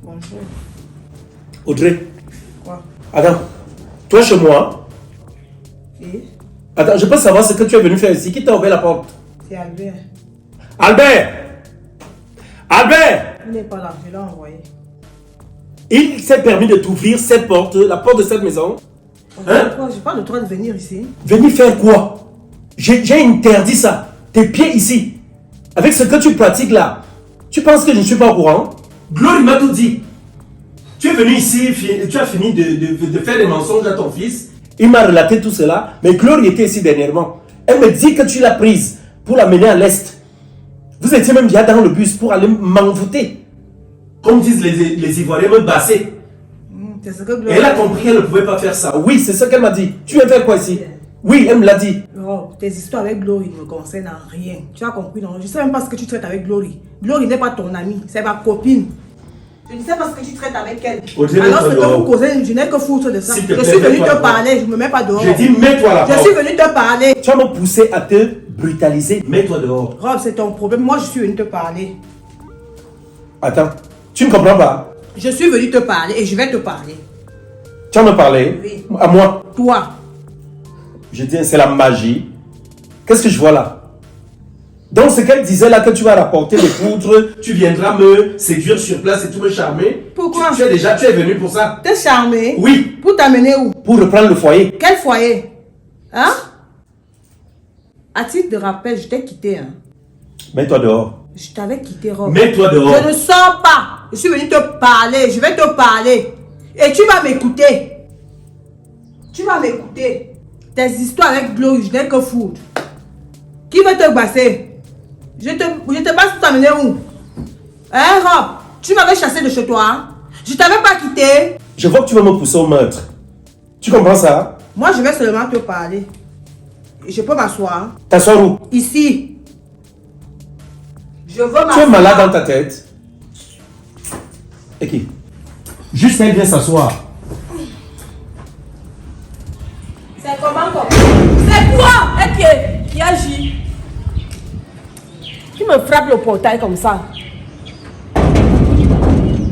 Bonjour. Audrey. Quoi? Attends. Toi chez moi. Et? Attends, je peux savoir ce que tu es venu faire ici. Qui t'a ouvert la porte? C'est Albert. Albert! Albert! Il n'est pas là, je l'ai envoyé. Il s'est permis de t'ouvrir cette porte, la porte de cette maison. Hein? Pourquoi? J'ai pas le droit de venir ici. Venir faire quoi? J'ai interdit ça. Tes pieds ici. Avec ce que tu pratiques là. Tu penses que je ne suis pas au courant? Glory m'a tout dit. Tu es venu ici, tu as fini de faire des mensonges à ton fils. Il m'a relaté tout cela. Mais Glory était ici dernièrement. Elle me dit que tu l'as prise pour l'amener à l'est. Vous étiez même bien dans le bus pour aller m'envoûter. Comme disent les Ivoiriens, me basser. C'est ce que Glory... Et elle a compris qu'elle ne pouvait pas faire ça. Oui, c'est ce qu'elle m'a dit. Tu viens faire quoi ici? Oui, elle me l'a dit. Oh, tes histoires avec Glory ne me concernent en rien. Tu as compris, non? Je ne sais même pas ce que tu traites avec Glory. Glory n'est pas ton amie, c'est ma copine. Je ne sais pas ce que tu traites avec elle. Alors ce que vous causez, je n'ai que foutre de ça. Je suis venu te parler, je ne me mets pas dehors. Je dis, mets-toi là. Je suis venu te parler. Tu vas me pousser à te brutaliser. Mets-toi dehors. Rob, c'est ton problème. Moi, je suis venu te parler. Attends, tu ne comprends pas? Je suis venu te parler et je vais te parler. Tu vas me parler? Oui. À moi? Toi. Je dis, c'est la magie. Qu'est-ce que je vois là? Donc, ce qu'elle disait là, que tu vas rapporter les poudres, tu viendras me séduire sur place et tout me charmer. Pourquoi? Tu es venu pour ça? T'es charmé? Oui. Pour t'amener où? Pour reprendre le foyer. Quel foyer? Hein? À titre de rappel, je t'ai quitté. Hein? Mets-toi dehors. Je t'avais quitté, Rob. Mets-toi dehors. Je ne sors pas. Je suis venu te parler. Je vais te parler. Et tu vas m'écouter. Tu vas m'écouter. Tes histoires avec Glory, je n'ai que foutre. Qui veut te basser? Je te basse pour t'amener où? Hein, Rob? Tu m'avais chassé de chez toi. Hein? Je t'avais pas quitté. Je vois que tu vas me pousser au meurtre. Tu comprends ça? Moi, je vais seulement te parler. Et je peux m'asseoir. T'asseoir où? Ici. Je veux m'asseoir. Tu es malade dans ta tête. Et qui? Juste elle vient s'asseoir. C'est comment quoi? C'est toi qui agit. Qui me frappe le portail comme ça?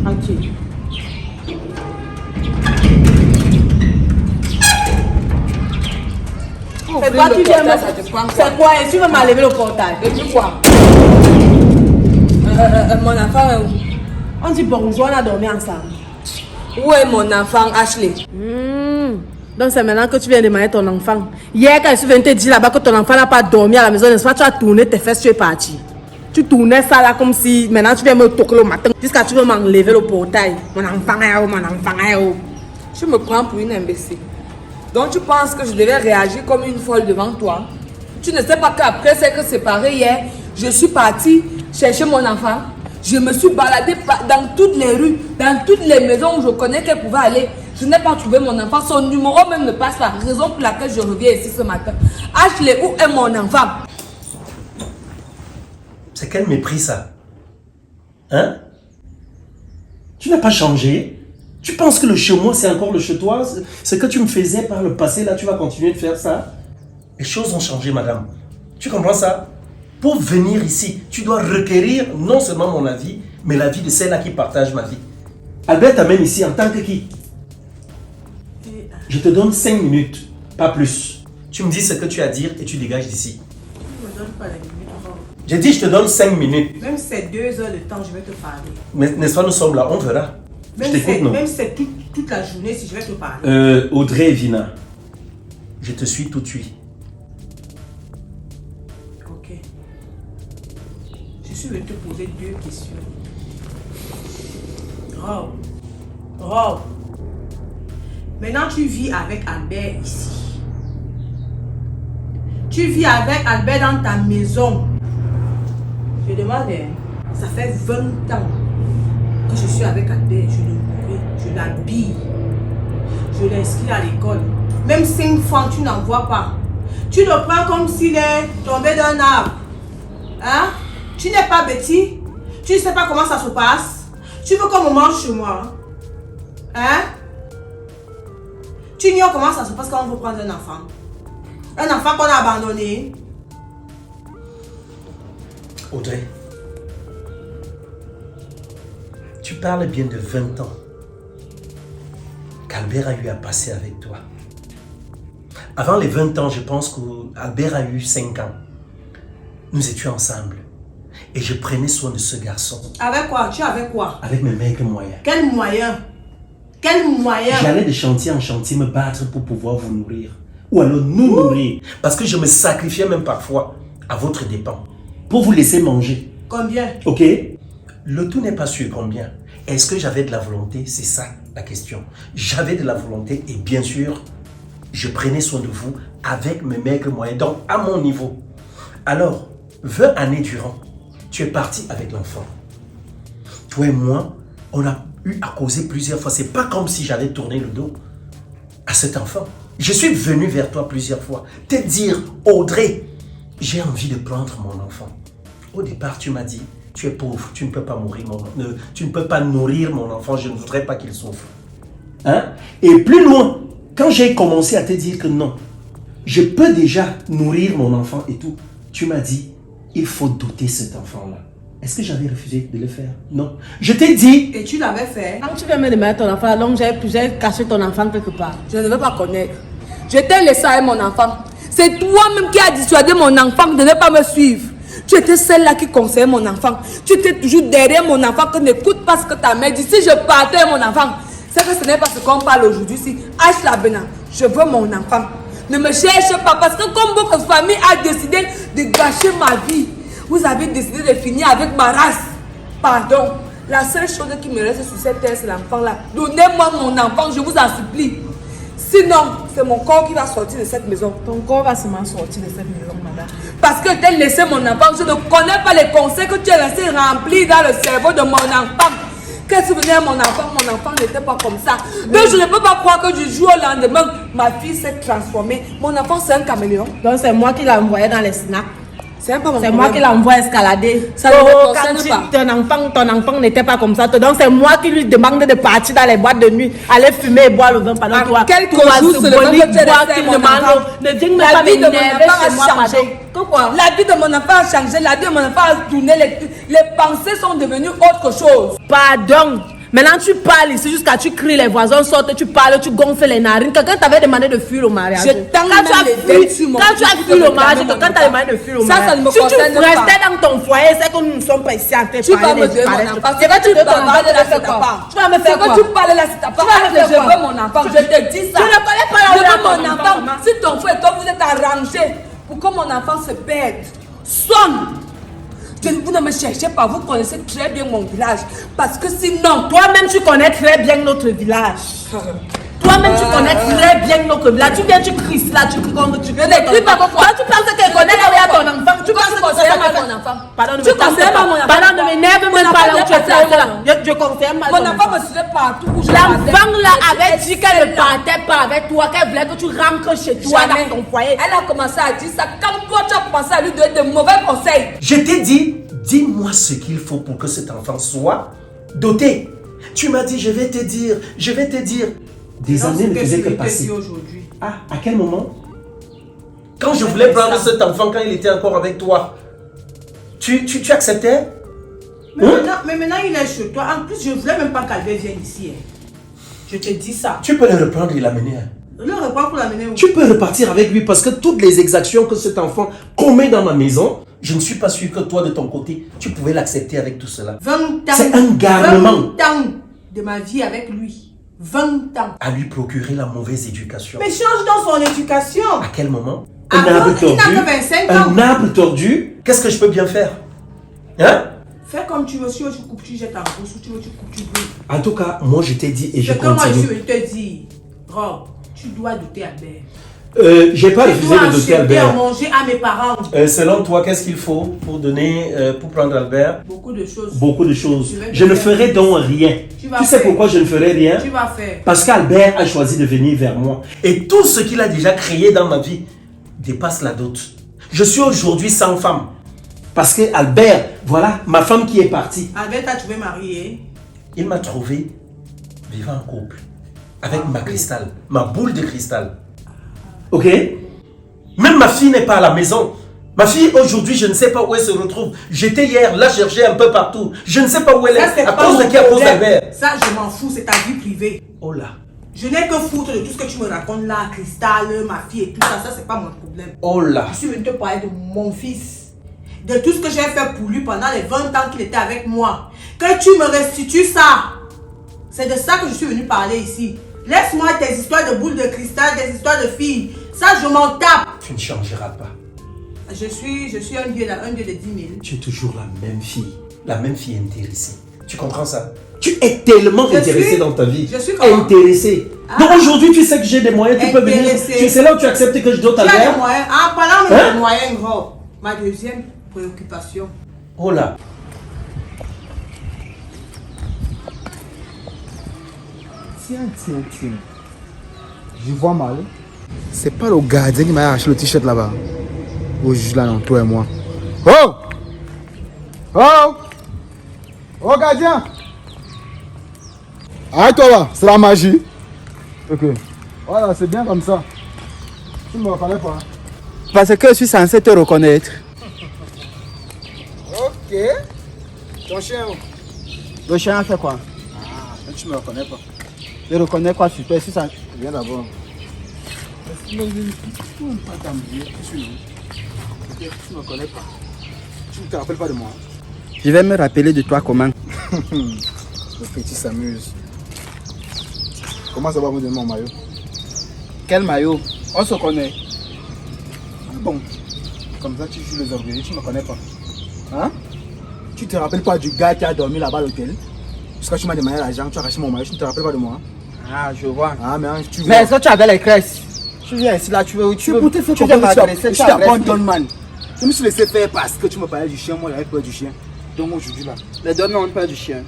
Ok. C'est toi qui viens me... C'est quoi? Et tu veux m'enlever le portail? Et puis quoi? Mon enfant est où? On dit bonjour, on a dormi ensemble. Où est mon enfant Ashley? Donc c'est maintenant que tu viens de demander ton enfant. Hier quand je suis venue te dire là-bas que ton enfant n'a pas dormi à la maison, n'est-ce pas? Tu as tourné tes fesses, tu es parti. Tu tournais ça là comme si maintenant tu viens me toquer le matin jusqu'à tu veux m'enlever le portail. Mon enfant est où? Mon enfant est où? Tu me prends pour une imbécile. Donc tu penses que je devais réagir comme une folle devant toi? Tu ne sais pas qu'après s'être séparés hier, je suis partie chercher mon enfant. Je me suis baladée dans toutes les rues, dans toutes les maisons où je connais qu'elle pouvait aller. Je n'ai pas trouvé mon enfant. Son numéro même ne passe pas. Raison pour laquelle je reviens ici ce matin. Ashley, où est mon enfant? C'est quel mépris ça? Hein? Tu n'as pas changé? Tu penses que le chez moi c'est encore le chez toi? Ce que tu me faisais par le passé là, tu vas continuer de faire ça? Les choses ont changé, madame. Tu comprends ça? Pour venir ici, tu dois requérir non seulement mon avis, mais l'avis de celle-là qui partage ma vie. Albert t'amène ici en tant que qui? Je te donne 5 minutes, pas plus. Tu me dis ce que tu as à dire et tu dégages d'ici. Tu me donnes pas la limite. J'ai dit je te donne 5 minutes. Même si c'est 2 heures de temps, je vais te parler. Mais n'est-ce pas, nous sommes là, on verra. Même Je t'écoute, non? si c'est toute la journée, si je vais te parler. Audrey et Vina, je te suis tout de suite. Ok. Je suis venue te poser 2 questions. Rob. Maintenant, tu vis avec Albert ici. Tu vis avec Albert dans ta maison. Je demande, ça fait 20 ans que je suis avec Albert. Je le nourris, je l'habille. Je l'inscris à l'école. Même 5 francs, tu n'en vois pas. Tu le prends comme s'il est tombé d'un arbre. Hein? Tu n'es pas bêtis. Tu ne sais pas comment ça se passe. Tu veux qu'on me mange chez moi. Hein? Tu ignores comment ça se passe quand on veut prendre un enfant. Un enfant qu'on a abandonné. Audrey, Tu parles bien de 20 ans qu'Albert a eu à passer avec toi. Avant les 20 ans, je pense qu'Albert a eu 5 ans. Nous étions ensemble. Et je prenais soin de ce garçon. Avec quoi? Tu avais quoi? Avec mes maigres moyens. Quel moyen? Quel moyen? J'allais de chantier en chantier me battre pour pouvoir vous nourrir. Ou alors nous nourrir. Parce que je me sacrifiais même parfois à votre dépens. Pour vous laisser manger. Combien? Ok? Le tout n'est pas sûr combien. Est-ce que j'avais de la volonté? C'est ça la question. J'avais de la volonté et bien sûr, je prenais soin de vous avec mes maigres moyens. Donc à mon niveau. Alors, 20 années durant, tu es parti avec l'enfant. Toi et moi, on a eu à causer plusieurs fois. C'est pas comme si j'allais tourner le dos à cet enfant. Je suis venu vers toi plusieurs fois. Te dire, Audrey, j'ai envie de prendre mon enfant. Au départ, tu m'as dit, tu es pauvre, tu ne peux pas mourir tu ne peux pas nourrir mon enfant, je ne voudrais pas qu'il souffre. Hein? Et plus loin, quand j'ai commencé à te dire que non, je peux déjà nourrir mon enfant et tout, tu m'as dit, il faut doter cet enfant-là. Est-ce que j'avais refusé de le faire? Non. Je t'ai dit... Et tu l'avais fait? Quand tu viens me demander ton enfant, donc j'ai caché ton enfant quelque part. Je ne veux pas connaître. Je t'ai laissé avec mon enfant. C'est toi-même qui as dissuadé mon enfant de ne pas me suivre. Tu étais celle-là qui conseillait mon enfant. Tu étais toujours derrière mon enfant que n'écoute pas ce que ta mère dit. Si je partais avec mon enfant, c'est que ce n'est pas ce qu'on parle aujourd'hui. Si H la Bena, je veux mon enfant. Ne me cherche pas parce que comme votre famille a décidé de gâcher ma vie, vous avez décidé de finir avec ma race. Pardon. La seule chose qui me reste sur cette terre, c'est l'enfant-là. Donnez-moi mon enfant, je vous en supplie. Sinon, c'est mon corps qui va sortir de cette maison. Ton corps va seulement sortir de cette maison, madame. Parce que tu as laissé mon enfant. Je ne connais pas les conseils que tu as laissés remplis dans le cerveau de mon enfant. Qu'est-ce que vous venez mon enfant n'était pas comme ça. Donc je ne peux pas croire que du jour au lendemain, ma fille s'est transformée. Mon enfant, c'est un caméléon. Donc c'est moi qui l'ai envoyé dans les snacks. C'est pas mon C'est moi qui l'ai envoyé escalader. Ça ne me concerne Ton enfant n'était pas comme ça. Donc c'est moi qui lui demande de partir dans les boîtes de nuit, aller fumer et boire le vin pendant toi. Quelques Toi, jours, ce c'est le bonique temps que tu as bois laissé qui mon demande, enfant. ne viens même La pas vie de mon m'énerver enfant chez moi, a pardon. changé. Pourquoi? La vie de mon enfant a changé. La vie de mon enfant a tourné. Les pensées sont devenues autre chose. Pardon. Maintenant tu parles ici jusqu'à tu cries, les voisins sortent, tu parles, tu gonfles les narines. Quelqu'un t'avait demandé de fuir au mariage. Je t'en Quand tu as fui au mariage, quelqu'un t'a demandé de fuir au mariage. Ça ne me Si tu concerne pas. restais dans ton foyer, c'est que nous ne sommes pas ici en train de Tu vas parler me des donner mon disparaître. enfant. C'est que tu veux ton enfant, là, tu c'est vas ta quoi? part. Tu vas me faire quoi? C'est que tu parles là, c'est ta part. Tu vas me faire Je quoi? veux mon enfant. Je te dis ça. Je ne connais pas Je la veux mon enfant. Si ton frère et toi, vous êtes arrangés pour que mon enfant se perde, sonne. Vous ne me cherchez pas, vous connaissez très bien mon village. Parce que sinon, Toi-même, tu connais très bien notre village. Toi-même, tu connais très bien notre village. Tu viens, tu cries là, tu cries comme tu cries. ne crie pas pourquoi. Toi, tu penses qu'elle connaît là où il y a ton enfant. Tu penses que conseilles pas mon enfant. Pardon, ne Tu me conseilles pas mon enfant. Pardon, ne m'énerve Mon même enfant pas là où n'est tu es pas placé là. là. Je conseille mal mon ton enfant me suivait partout où je L'enfant là partais. avait dit qu'elle ne partait pas avec toi, qu'elle voulait que tu rentres chez toi Jamais. dans ton foyer. Elle a commencé à dire ça quand toi tu as commencé à lui donner de mauvais conseils. Je t'ai dit, dis-moi ce qu'il faut pour que cet enfant soit doté. Tu m'as dit, je vais te dire. Des années ne faisaient que passer. Aujourd'hui. Ah, à quel moment? Quand je voulais prendre cet enfant, quand il était encore avec toi, tu acceptais? Mais maintenant, il est chez toi. En plus, je ne voulais même pas qu'Albert vienne ici. Je te dis ça. Tu peux le reprendre et l'amener. Le repas pour l'amener où? Tu peux repartir avec lui parce que toutes les exactions que cet enfant commet dans ma maison, je ne suis pas sûr que toi, de ton côté, tu pouvais l'accepter avec tout cela. 20 ans. C'est un garnement. 20 ans de ma vie avec lui. 20 ans. À lui procurer la mauvaise éducation. Mais change dans son éducation. À quel moment? Ah Un bon? arbre Il n'a tordu. que 25 ans. Un arbre tordu. Qu'est-ce que je peux bien faire? Hein? Fais comme tu veux. Si tu veux, tu coupes, tu jettes en brousse. Si tu veux, tu coupes, tu brûles. En tout cas, moi je t'ai dit et je Ce que moi je continue. veux te dire, Rob, tu dois douter Albert. J'ai pas Tu refusé dois de doter acheter à Albert. manger à mes parents. Selon toi, qu'est-ce qu'il faut pour donner, pour prendre Albert? Beaucoup de choses. Beaucoup de choses. Je vais te Je ne faire. ferai donc rien. Tu vas Tu sais faire. pourquoi je ne ferai rien? Tu vas faire. Parce qu'Albert a choisi de venir vers moi. Et tout ce qu'il a déjà créé dans ma vie dépasse la dot. Je suis aujourd'hui sans femme. Parce que Albert, voilà, ma femme qui est partie, Albert t'a trouvé marié. il m'a trouvé vivant en couple. Avec ma cristal, ma boule de cristal. Ok? Même ma fille n'est pas à la maison. Ma fille, aujourd'hui, je ne sais pas où elle se retrouve. J'étais hier, là, chercher un peu partout. Je ne sais pas où elle est. À cause de qui? À cause d'Albert. Ça, je m'en fous, c'est ta vie privée. Oh là. Je n'ai que foutre de tout ce que tu me racontes là, Cristal, ma fille et tout ça. Ça, c'est pas mon problème. Oh là. Je suis venue te parler de mon fils. De tout ce que j'ai fait pour lui pendant les 20 ans qu'il était avec moi. Que tu me restitues ça. C'est de ça que je suis venue parler ici. Laisse-moi tes histoires de boules de cristal, des histoires de filles. Ça, je m'en tape. Tu ne changeras pas. Je suis un dieu de 10 000. Tu es toujours la même fille intéressée. Tu comprends ça? Tu es tellement intéressée dans ta vie. Je suis comment? Intéressée. Donc aujourd'hui, tu sais que j'ai des moyens, tu peux venir. C'est là où tu acceptes que je dois Tu as t'aller. des moyens. En parlant même de moyens, gros. Ma deuxième préoccupation. Oh là. Tiens. Je vois mal. C'est pas le gardien qui m'a arraché le t-shirt là-bas. Au juge là, non, toi et moi. Oh gardien. Arrête-toi là, c'est la magie. Ok. Voilà, c'est bien comme ça. Tu ne me reconnais pas. Parce que je suis censé te reconnaître. Ok. Ton chien. Le chien a fait quoi? Ah, tu me reconnais pas. Je reconnais quoi sur toi? Si ça... Viens d'abord. Tu ne me connais pas. Tu ne te rappelles pas de moi. Je vais me rappeler de toi comment. Le petit s'amuse. Comment ça va me donner mon maillot? Quel maillot? On se connaît. Ah bon. Comme ça tu joues les orgueilleux, tu ne me connais pas. Hein? Tu te rappelles pas du gars qui a dormi là-bas à l'hôtel? Jusqu'à tu m'as demandé l'argent, tu as racheté mon maillot, tu ne te rappelles pas de moi? Ah, je vois. Ah, mais tu vois. Mais est-ce que tu avais les graisses? Tu viens ici là, tu veux m'agresser, tu abandonnes, man. Je me suis laissé faire parce que tu me parlais du chien, moi j'avais peur du chien. Donc aujourd'hui là. Les deux ont peur du chien.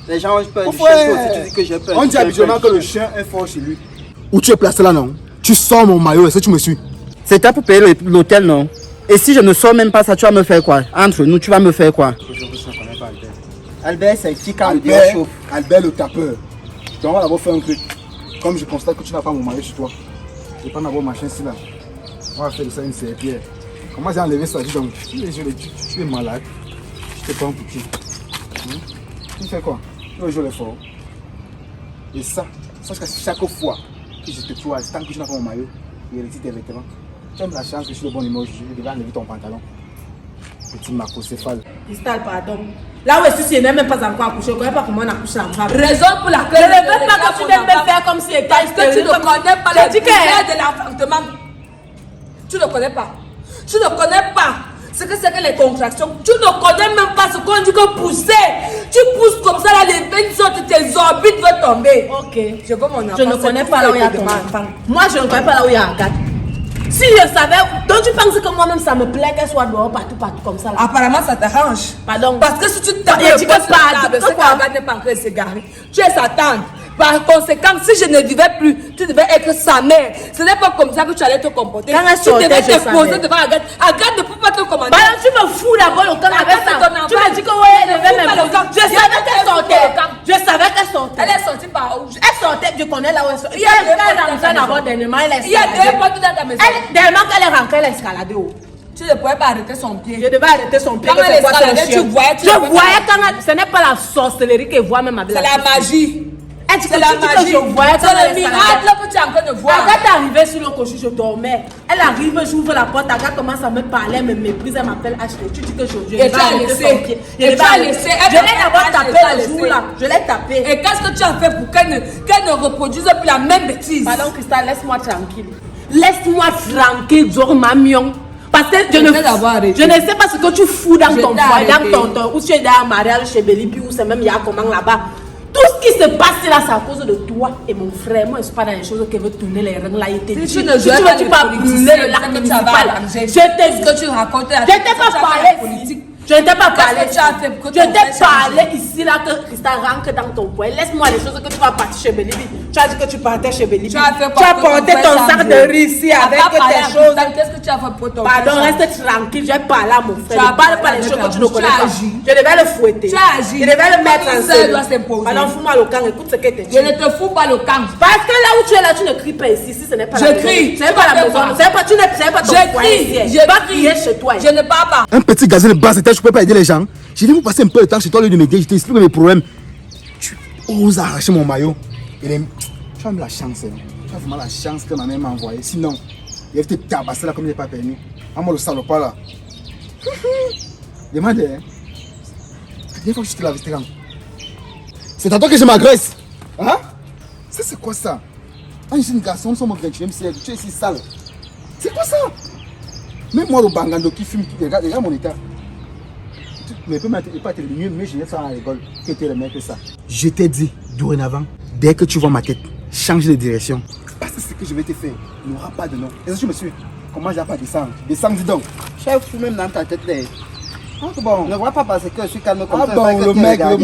Les gens ont peur du chien, toi aussi tu dis que j'ai peur. On dit habituellement que le chien est fort chez lui. Où tu es placé là, non? Tu sors mon maillot, est-ce que tu me suis? C'était pour payer l'hôtel, non? Et si je ne sors même pas ça, tu vas me faire quoi? Entre nous, tu vas me faire quoi? Je ne connais pas Albert. Albert, c'est qui quand Albert chauffe? Albert le tapeur. Donc on va d'abord faire un truc. Comme je constate que tu n'as pas mon maillot sur toi. Je vais prendre d'abord ma chaîne ici là. On va faire de ça une serpillère. Comment j'ai enlevé ça? Dis donc, tu es malade. Je te prends pour qui? Tu fais quoi? Tu veux jouer fort. Et ça, sache que chaque fois que je te croise, tant que tu n'as pas mon maillot, il retire tes vêtements. Tu as la chance que je suis le bon numéro, je devais enlever ton pantalon. Petit macrocéphale. Cristal, pardon. Là où est-ce que tu n'es même pas encore accouché, je ne connais pas comment on accouche la femme. Raison pour laquelle je ne veux pas que tu viennes me faire comme si c'était. Parce que tu ne connais pas le secret de l'enfantement. Tu ne connais pas. Tu ne connais pas ce que c'est que les contractions. Tu ne connais même pas ce qu'on dit que pousser. Tu pousses comme ça, là, les veines sortent, tes orbites vont tomber. Ok. Je veux mon enfant. Je ne connais pas là où il y a ton enfant. Moi, je ne connais pas là où il y a Agathe. Si je savais, donc tu penses que moi-même ça me plaît qu'elle soit dehors partout comme ça là? Apparemment ça t'arrange. Pardon. Parce que si tu t'appelles c'est que Agathe n'est pas encore s'égarer. Tu es sa tante. Par conséquent, si je ne vivais plus, tu devais être sa mère. Ce n'est pas comme ça que tu allais te comporter. Quand elle sortait, tu devais te poser devant Agathe. Agathe ne peut pas te commander. Bah tu me fous d'abord le camp avec ça. Tu me dis que ouais, elle devait même le camp. Je savais qu'elle sortait. Je savais qu'elle sortait. Elle est sortie par où? Elle sortait, je connais là où elle sortait. Il y a deux portes d'abord dernièrement, elle est. Il y a deux portes dans ta maison. Dernièrement qu'elle est rentrée, elle a escaladé haut. Tu ne pouvais pas arrêter son pied. Je devais arrêter son pied. Quand elle escaladait, tu voyais. Je voyais quand ce n'est pas la sorcellerie qu'elle voit même avec la. C'est la magie. C'est la magie. C'est le miracle que tu es en train de voir. Agathe est arrivée sur le cocher, je dormais. Elle arrive, j'ouvre la porte, Agathe commence à me parler, elle me méprise, elle m'appelle H. Tu dis que je et tu as laissé. Et tu as laissé. Je l'ai d'abord tapé le jour là. Je l'ai tapé. Et qu'est-ce que tu as fait pour qu'elle ne reproduise plus la même bêtise? Pardon, Cristal, laisse-moi tranquille. Laisse-moi tranquille, Zormamion. Parce que je ne sais pas ce que tu fous dans ton foyer, dans ton où tu es dans un mariage chez Belipi, où c'est même Yakomang là-bas. Tout ce qui se passe là, c'est à cause de toi et mon frère. Moi, je ne suis pas dans les choses qui veulent tourner les règles là. Si tu ne veux pas brûler le lac municipal, je t'ai que tu racontes. Je t'ai pas parlé politique. Je ne t'ai pas parlé. Qu'est-ce que tu as fait pour que Je ton t'ai frère change? parlé ici là que Christa rentre dans ton coin. Laisse-moi les choses que tu vas partir chez Belibi. Tu as dit que tu partais chez Belibi. Tu as fait Tu as porté ton sac de riz ici avec tes choses. Qu'est-ce que tu as fait pour ton Pardon, frère? reste tranquille. Je vais parler à mon frère. Tu as Ne parle pas parlé des avec choses que tu ta ne bouche. connais Tu as pas. agi. Je devais le fouetter. Tu as agi. Je devais le mettre Comme en ça, il doit s'imposer. Alors fous-moi le camp. Écoute ce que tu Je ne te fous pas le camp. Parce que là où tu es là, tu ne cries pas ici. Si ce n'est pas Je la maison. crie. Ce n'est pas la maison. Ce n'est pas, tu n'es pas ton Je foyer crie. ici. Je Va crie. crier chez toi. Je ne parle pas. Un petit gazelle de basse tête, je peux pas aider les gens. J'ai dit, vous passer un peu de temps chez toi, au lieu de m'aider, je t'explique mes problèmes. Tu oses arracher mon maillot. Tu as même la chance. Hein. Tu as vraiment la chance que ma mère m'a envoyé. Sinon, il va te tabasser là comme il n'est pas permis. À moi le salopard là. Demande, hein. La dernière fois que je te l'avais, c'était quand? C'est à toi que je m'agresse. Hein? Ça, c'est quoi ça? Ah, je suis une garçon, sans mon grec, tu es si sale. C'est quoi ça? Même moi, le bangando qui fume, regarde mon état. Mais peut pas être mieux, je ça à l'école que tu es le mec que ça. Je t'ai dit, dorénavant, dès que tu vois ma tête, change de direction. Parce que c'est ce que je vais te faire. Il n'y aura pas de nom. Est-ce que tu me suis? Comment je vais pas descendre? Descends, dis donc. Chef, fou même dans ta tête là. Ah, bon. Ne vois pas parce que je suis calme comme Ah ça. bon, pas que le tu mec regardes.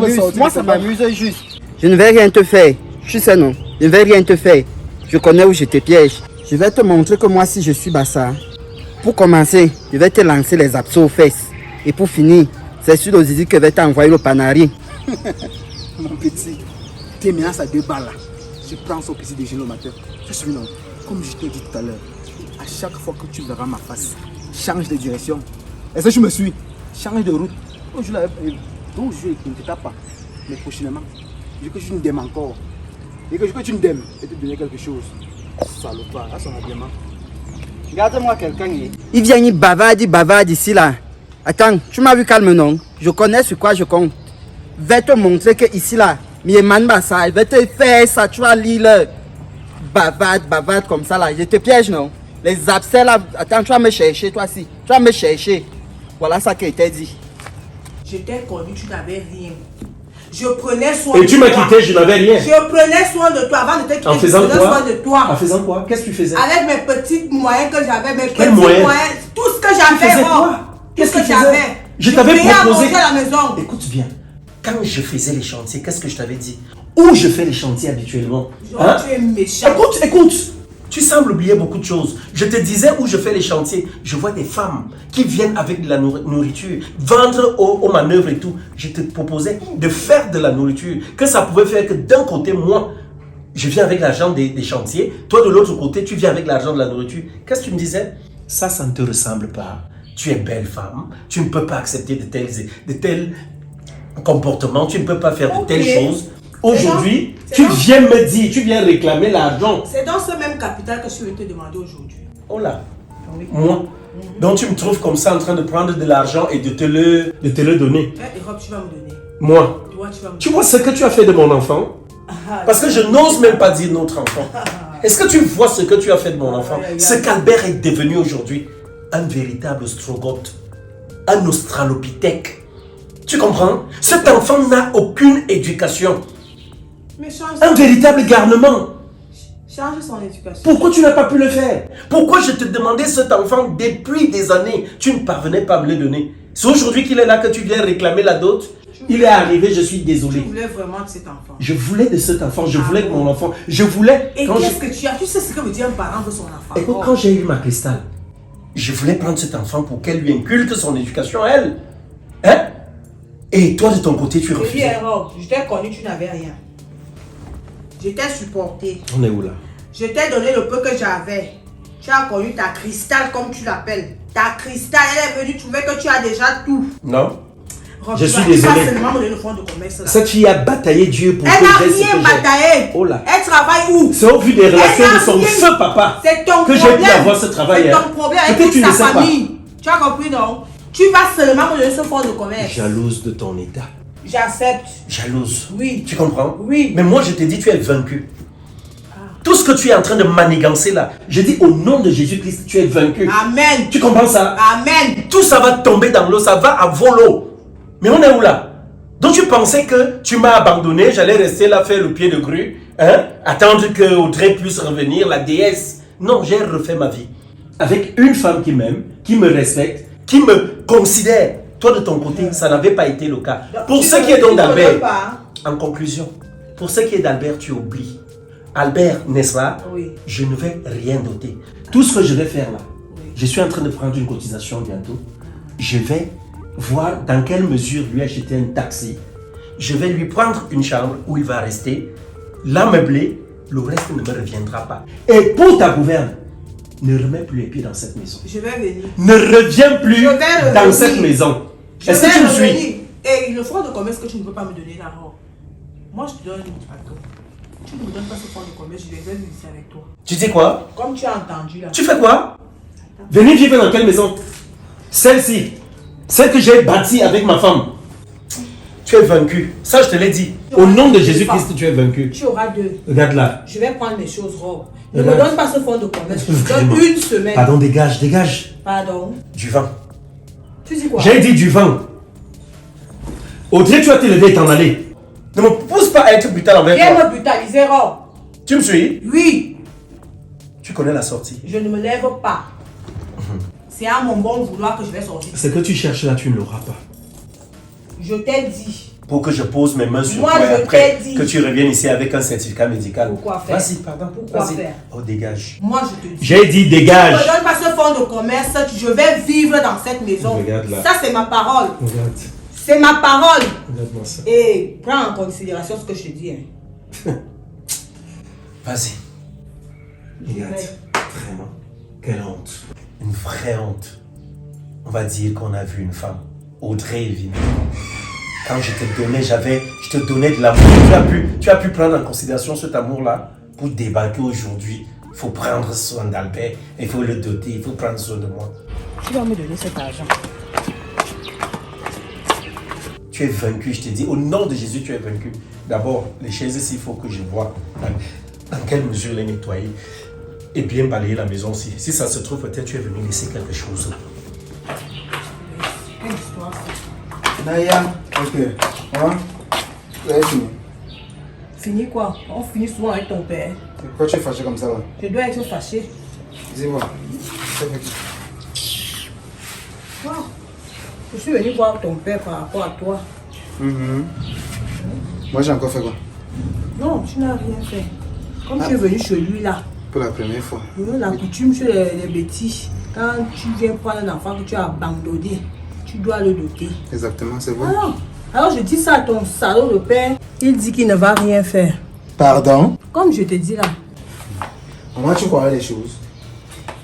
veut sortir. Moi, de ça ce m'amuse juste. Je ne vais rien te faire. Tu sais non. Je ne vais rien te faire. Je connais où je te piège. Je vais te montrer que moi, si je suis Bassa, pour commencer, je vais te lancer les abceaux aux fesses. Et pour finir, c'est sur le zizi que je vais t'envoyer le panari. Mon petit, tes menaces à 2 balles là. Je prends son petit déjeuner le matin. Je suis non. Comme je t'ai dit tout à l'heure, à chaque fois que tu verras ma face, change de direction. Est-ce que tu me suis? Change de route. Aujourd'hui, ne te tape pas. Mais prochainement, je veux que tu me daimes encore. Et que je veux que tu me daimes et te donner quelque chose. Salopard, à son habillement. Regarde-moi quelqu'un. Il vient, il bavarde ici là. Attends, tu m'as vu calme non? Je connais sur quoi je compte. Je vais te montrer que ici là, Mieman Bassa, je vais te faire ça, tu vas lire. Bavarde comme ça là. Je te piège non? Les abcès là, attends, tu vas me chercher toi aussi. Tu vas me chercher. Voilà ça qui était dit. Je t'ai connu, tu n'avais rien. Je prenais soin de toi. Et tu m'as quitté, je n'avais rien. Je prenais soin de toi avant de te quitter. En faisant je prenais quoi? soin de toi. En faisant quoi? Qu'est-ce que tu faisais? Avec mes petits moyens que j'avais, mes Quels petits moyens? tout ce que Tu j'avais. faisais oh, quoi? Qu'est-ce tout que ce tu que faisais? j'avais. Je t'avais payais à proposé. manger à la maison. Écoute bien, quand je faisais les chantiers, qu'est-ce que je t'avais dit? Où je fais les chantiers habituellement? Genre, tu es méchant. Écoute, tu sembles oublier beaucoup de choses. Je te disais où je fais les chantiers. Je vois des femmes qui viennent avec de la nourriture, vendre aux manœuvres et tout. Je te proposais de faire de la nourriture. Que ça pouvait faire que d'un côté, moi, je viens avec l'argent des chantiers. Toi, de l'autre côté, tu viens avec l'argent de la nourriture. Qu'est-ce que tu me disais? Ça ne te ressemble pas. Tu es belle femme. Tu ne peux pas accepter de tels comportements. Tu ne peux pas faire de telles choses. Aujourd'hui, tu viens me dire, tu viens réclamer l'argent. C'est dans ce même capital que je vais te demander aujourd'hui. Oh là, Oui. moi. Donc tu me trouves comme ça en train de prendre de l'argent et de te le donner. Et Rob, tu vas me donner. Moi. Toi, tu vas me Tu vois ce que tu as fait de mon enfant? Parce que je n'ose même pas dire notre enfant. Est-ce que tu vois ce que tu as fait de mon enfant? Ce qu'Albert est devenu aujourd'hui, un véritable ostrogoth, un australopithèque. Tu comprends? Cet enfant n'a aucune éducation. Mais change, Un véritable garnement. change son éducation. Pourquoi tu n'as pas pu le faire? Pourquoi je te demandais cet enfant depuis des années? Tu ne parvenais pas à me le donner. C'est aujourd'hui qu'il est là que tu viens réclamer la dot. Il est arrivé, je suis Tu désolé. voulais vraiment de cet enfant. Je voulais de cet enfant, je voulais de mon enfant. Je voulais... Et quand qu'est-ce que tu as? Tu sais ce que veut dire un parent de son enfant? Écoute, quand j'ai eu ma cristal, je voulais prendre cet enfant pour qu'elle lui inculque son éducation à elle. Hein? Et toi, de ton côté, tu Je dis, refusais. Rob, je t'ai connu, tu n'avais rien. Je t'ai supporté. On est où là? Je t'ai donné le peu que j'avais. Tu as connu ta cristal, comme tu l'appelles. Ta cristal, elle est venue trouver que tu as déjà tout. Non. Rob, Je tu suis vas désolé. seulement me donner le fonds de commerce là. Cette fille a bataillé Dieu pour Elle n'a que j'ai ce que rien j'ai. bataillé. Oh là. Elle travaille où? C'est au vu des relations Elle de son n'a rien. feu papa C'est ton que j'ai problème. pu avoir ce travail. C'est hein. ton problème Peut-être avec tu toute ne ta sais pas. famille. Tu as compris, non? Tu vas seulement me donner ce fonds de commerce. Jalouse de ton état. J'accepte. Jalouse. Oui. Tu comprends? Oui. Mais moi, je te dis, tu es vaincu. Tout ce que tu es en train de manigancer là, je dis au nom de Jésus-Christ, tu es vaincu. Amen. Tu comprends ça? Amen. Tout ça va tomber dans l'eau, ça va à volo. Mais on est où là? Donc tu pensais que tu m'as abandonné, j'allais rester là faire le pied de grue, hein? Attendre que Audrey puisse revenir, la déesse. Non, j'ai refait ma vie. Avec une femme qui m'aime, qui me respecte, qui me considère. Toi, de ton côté, ça n'avait pas été le cas. Pour Tu ce ne- qui est donc tu ne me d'Albert, donnes pas. en conclusion, pour ce qui est d'Albert, tu oublies. Albert, n'est-ce pas? Oui. Je ne vais rien noter. Tout ce que je vais faire là, je suis en train de prendre une cotisation bientôt. Je vais voir dans quelle mesure lui acheter un taxi. Je vais lui prendre une chambre où il va rester, l'ameubler, le reste ne me reviendra pas. Et pour ta gouverne, ne remets plus les pieds dans cette maison. Je vais venir. Ne reviens plus Je vais dans revenir. cette maison. Je Est-ce que vais tu me revenir. suis? Et le fonds de commerce que tu ne peux pas me donner d'abord. Moi, je te donne attends. Tu ne me donnes pas ce fonds de commerce, je vais vivre ici avec toi. Tu dis quoi? Comme tu as entendu là. Tu fais quoi? Venir vivre dans quelle maison? Celle-ci. Celle que j'ai bâtie avec ma femme. Tu es vaincu. Ça, je te l'ai dit. Au nom de Jésus-Christ, tu es vaincu. Tu auras deux. Regarde là. Je vais prendre mes choses robes. Ne Regarde. me donne pas ce fonds de commerce. Je te Vraiment. donne une semaine. Pardon, dégage, dégage. Pardon. Du vent. Tu dis quoi? J'ai dit du vent. Audrey, tu vas te lever et t'en aller. Ne me pousse pas à être brutal envers Viens toi. me brutaliser, Rob. Tu me suis? Oui. Tu connais la sortie. Je ne me lève pas. C'est à mon bon vouloir que je vais sortir. Ce que tu cherches là, tu ne l'auras pas. Je t'ai dit. Pour que je pose mes mains sur Moi, toi et je après t'ai dit. que tu reviennes ici avec un certificat médical. Pourquoi faire? Vas-y, pardon. Pourquoi Vas-y. faire? Oh, dégage. Moi, je te dis. J'ai dit Ne dégage. me donne pas ce fonds de commerce. Je vais vivre dans cette maison. Regarde là. Ça, c'est ma parole. Regarde. C'est ma parole. Regarde-moi ça. Et prends en considération ce que je te dis. Hein. Vas-y. Regarde. Vraiment. Quelle honte. Une vraie honte. On va dire qu'on a vu une femme. Audrey Evin. Quand je te donnais de l'amour. Tu as pu prendre en considération cet amour-là pour débarquer aujourd'hui. Il faut prendre soin d'Albert. Il faut le doter. Il faut prendre soin de moi. Tu vas me donner cet argent. Tu es vaincu, je te dis. Au nom de Jésus, tu es vaincu. D'abord, les chaises ici, il faut que je vois dans quelle mesure les nettoyer. Et bien balayer la maison aussi. Si ça se trouve, peut-être tu es venu laisser quelque chose. Quelle histoire, ça? Naya, ok. Hein? Vous avez fini. Fini quoi? On finit souvent avec ton père. Pourquoi tu es fâché comme ça là? Je dois être fâché. Dis-moi. Oh, je suis venu voir ton père par rapport à toi. Moi j'ai encore fait quoi? Non, tu n'as rien fait. Comme tu es venu chez lui là, Pour la première fois. la coutume chez les bêtises, quand tu viens prendre un enfant que tu as abandonné, tu dois le doter. Exactement, c'est vrai. Alors je dis ça à ton salaud de père, il dit qu'il ne va rien faire. Pardon? Comme je te dis là. Comment tu crois les choses?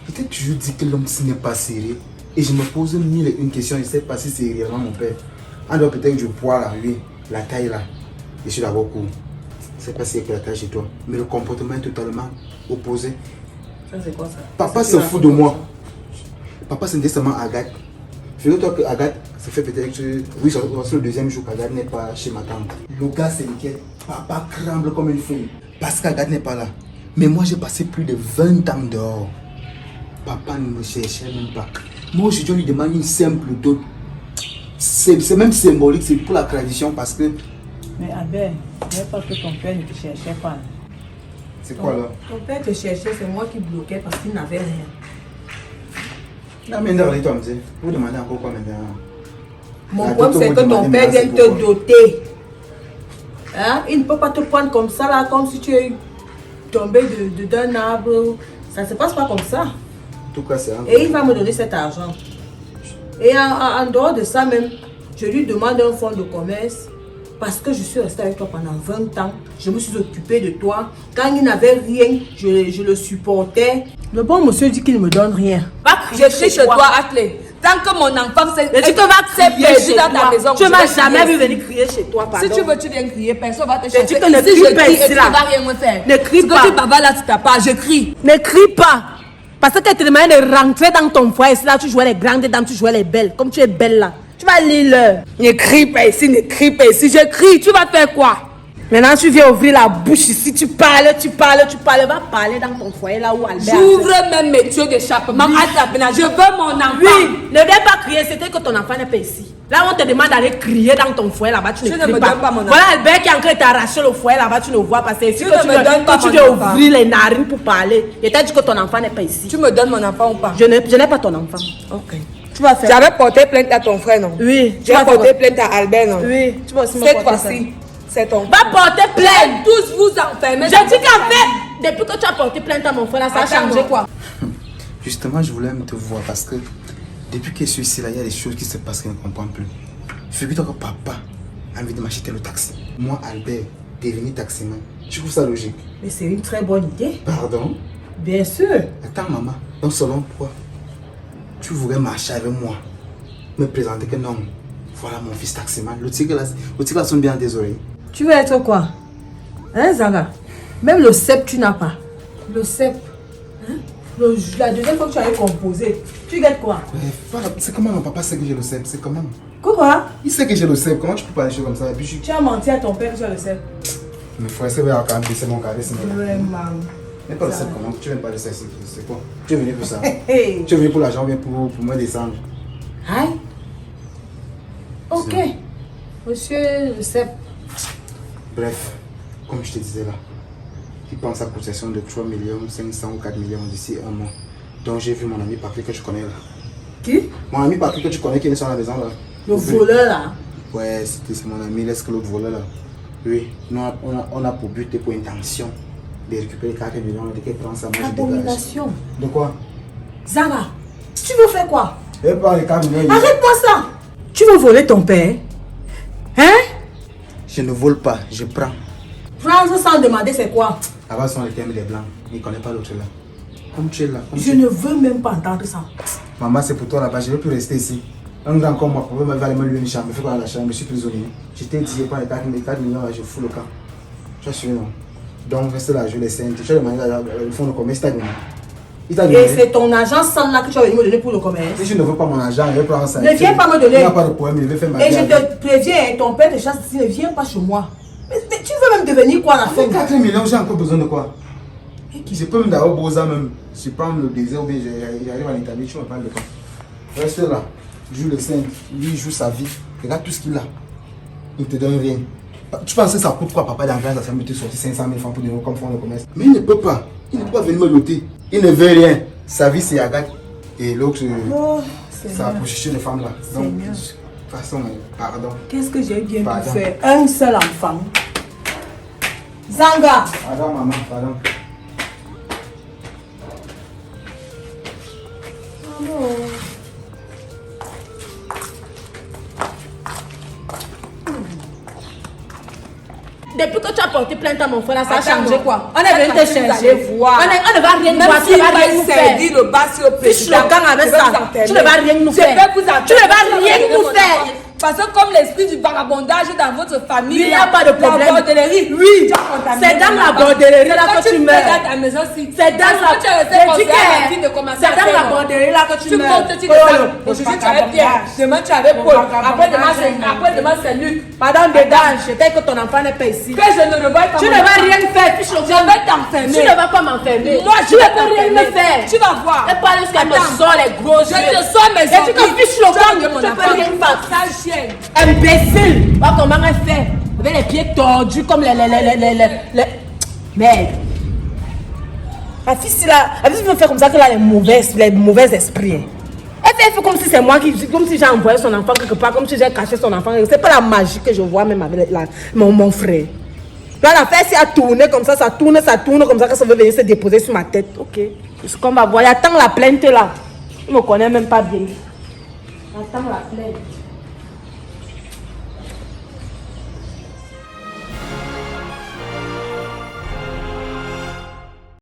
Peut-être toujours dit que l'homme ce n'est pas sérieux. Et je me pose mille et une question, je ne sais pas si c'est réellement mon père. En dehors peut-être du poids là, oui, la taille là. Je suis d'abord court. Je ne sais pas si c'est la taille chez toi. Mais le comportement est totalement opposé. Ça c'est quoi ça? Papa se fout de moi. Papa c'est seulement Agathe. Figure-toi que Agathe, ça fait peut-être, oui, c'est le deuxième jour qu'Agathe n'est pas chez ma tante. Le gars s'inquiète. Papa tremble comme une feuille. Parce qu'Agathe n'est pas là. Mais moi j'ai passé plus de 20 ans dehors. Papa ne me cherchait même pas. Moi aujourd'hui on lui demande une simple dot. C'est même symbolique, c'est pour la tradition parce que... Mais Albert, ce n'est pas que ton père ne te cherchait pas. C'est quoi là? Ton père te cherchait, c'est moi qui bloquais parce qu'il n'avait rien. Non mais non, toi me dis, vous demandez encore quoi maintenant? Mon La problème, dot, c'est vous que ton demandez, père mais là, vient c'est te pourquoi? doter. Hein? Il ne peut pas te prendre comme ça, là, comme si tu es tombé d'un arbre. Ça ne se passe pas comme ça. En tout cas, c'est un... Et il va me donner cet argent. Et en dehors de ça même, je lui demande un fonds de commerce parce que je suis restée avec toi pendant 20 ans. Je me suis occupée de toi. Quand il n'avait rien, je le supportais. Le bon monsieur dit qu'il ne me donne rien. Je suis chez toi, Atlé. Tant que mon enfant s'est Et tu te vas crier perdu chez dans ta toi. maison. Tu je ne m'as vais jamais crier vu ici. venir crier chez toi, pardon. Si tu veux, tu viens crier, personne va te dis chercher. que ne Ici, crie je pas crie ici, et tu là. ne vas rien me faire. Ne crie Ce pas. que tu bavardes là, tu t'as je crie. Ne crie pas. Parce que tu demandé de rentrer dans ton foyer. C'est là tu jouais les grandes dames, tu jouais les belles. Comme tu es belle là. Tu vas lire l'heure. Ne crie pas ici, ne crie pas ici. Je crie, tu vas faire quoi? Maintenant tu viens ouvrir la bouche ici. Tu parles. Va parler dans ton foyer là où Albert. J'ouvre même mes tuyaux d'échappement à ta peine. Je veux mon enfant. Oui, ne viens pas crier. C'était que ton enfant n'est pas ici. Là on te demande d'aller crier dans ton foyer là-bas. Tu ne ne cries me pas. donnes pas mon enfant. Voilà Albert qui est en train de t'arracher le foyer là-bas. Tu ne vois pas. C'est ici Tu que ne tu me dois- donnes pas que tu mon dois enfant. ouvrir les narines pour parler. Et t'as dit que ton enfant n'est pas ici. Tu me donnes mon enfant ou pas? Je n'ai pas ton enfant. Ok. Tu vas faire. J'avais porté plainte à ton frère, non? Oui. J'ai porté plainte à Albert, non? Oui. Tu vas aussi me Cette porter fois-ci, c'est ton Va porter plainte. Tous vous enfermez. Je dis qu'en fait, depuis que tu as porté plainte à mon frère, là, ça a changé quoi? Justement, je voulais même te voir parce que depuis que je suis ici, là, il y a des choses qui se passent que je ne comprends plus. Figure-toi que papa a envie de m'acheter le taxi. Moi, Albert, devenir taximan. Tu trouves ça logique? Mais c'est une très bonne idée. Pardon? Bien sûr. Attends, maman. Donc, selon toi, tu voudrais marcher avec moi, me présenter que non. Voilà mon fils taximan. Le tigre là sonne bien des oreilles. Tu veux être quoi? Hein, Zanga? Même le cep, tu n'as pas. Le cep. Hein? La deuxième fois que tu avais composé, tu gagnes quoi? C'est comment mon papa sait que j'ai le cep? C'est comment? Quoi? Il sait que j'ai le cep. Comment tu peux parler comme ça? Et puis Tu as menti à ton père que tu as le cep. Mais frère, c'est vrai, quand même, c'est mon carré, c'est mon carré. Vraiment. Mais pas le cep, comment? Tu viens pas de ça, c'est quoi? Tu es venu pour ça? Hey. Tu es venu pour l'argent, bien pour moi descendre. Aïe. Ok. Monsieur le cep. Bref, comme je te disais là, il pense à possession de 3 500 ou 4 millions d'ici un mois. Donc j'ai vu mon ami Patrick que tu connais là. Qui? Mon ami Patrick que tu connais qui est sur la maison là. Le voleur là. Ouais, c'est mon ami, laisse que l'autre voleur là. Oui, nous on a pour but et pour intention de récupérer 4 millions, de qu'il prend ça, moi je dégage. Abomination. De quoi? Zara, tu veux faire quoi? Et pas les 4 millions. Arrête-moi ça. Tu veux voler ton père? Hein? Je ne vole pas, je prends. Prendre sans demander c'est quoi? Avant sont les termes des blancs, il ne connaît pas l'autre là. Comme tu es là. Je ne veux même pas entendre ça. Maman, c'est pour toi là-bas, je ne veux plus rester ici. Un grand comme moi, il va aller me lui une chambre, il fait quoi dans la chambre, je suis prisonnier. Je t'ai dit, pas les 4 millions, là, je fous le camp. Tu as suivi, non? Donc, reste là, je les sens. Tu as demandé le fonds de commerce, il t'a donné. Et c'est ton agent sans là que tu as venu me donner pour le commerce. Si je ne veux pas mon argent, je vais prendre ça. Ne viens pas me donner. Il n'y a pas de problème, il veut faire ma Et vie je te préviens, ton père te chasse ici, ne viens pas chez moi. Mais tu veux même devenir quoi à la fin? Avec 4 millions, j'ai encore besoin de quoi? Je peux même d'avoir beau ça même. Je prends le désir ou bien j'arrive en Italie, tu me parles de quoi? Reste là, joue le saint, lui il joue sa vie, regarde tout ce qu'il a. Il ne te donne rien. Tu penses que ça coûte quoi papa d'engager sa femme de te sortir 500 000 francs pour donner comme fonds de commerce? Mais il ne peut pas. Il ne peut pas venir me loter. Il ne veut rien. Sa vie c'est Agathe. Et l'autre, ça a prostitué de femmes là. Donc, de toute façon, pardon. Qu'est-ce que j'ai bien Pardon. pu faire? Un seul enfant. Zanga! Pardon maman, pardon. Depuis que tu as porté plainte à mon frère, là, ça a Attends, changé non. quoi? On est venu te Vous chercher. allez voir. On ne va rien Même voir, tu s'il ne vas va rien nous faire. servir le bassi au Fiche président. le camp avec je vais ça. vous enterrer. Tu ne vas rien nous Je faire. vais vous enterrer. Tu ne vas rien Je vais nous vous faire. enterrer. Parce que comme l'esprit du vagabondage dans votre famille, Il n'y a pas de problème. La bordellerie, Oui, tu as contaminé c'est dans mon la enfant. bordellerie là Quand que tu fais meurs. dans ta maison, si C'est dans la tu as resté bordellerie. conseiller de commencer à C'est dans faire, la non? bordellerie là que tu Tu meurs. montes, tu descends. Aujourd'hui, tu avais Pierre. Demain, tu avais Paul. Après, demain, c'est Luc. Pardon, dégage. Peut-être que ton enfant n'est pas ici. Que je ne le vois pas. Tu ne vas rien faire. Fiche le Je camp. vais t'enfermer. Tu ne vas pas m'enfermer. Moi, Tu je ne vais peux rien me faire. Tu vas voir. Et pas jusqu'à me Attends. sort les gros Je yeux. te sors mes Et tu te fiches le camp. de mon Tu ne peux enfant. rien faire. Sale chien. Imbécile! Vois comment elle fait? Avec les pieds tordus comme les... Merde! La fille, si là, la fille veut faire comme ça qu'elle a les mauvais esprits. Hein. Elle fait comme si c'est moi comme si j'ai envoyé son enfant quelque part, comme si j'ai caché son enfant. C'est pas la magie que je vois même avec mon frère. Là, l'affaire, si elle tourne comme ça tourne comme ça, que ça veut venir se déposer sur ma tête. Ok. C'est ce qu'on va voir. Il attend la plainte là. Il me connaît même pas bien. Attends la plainte.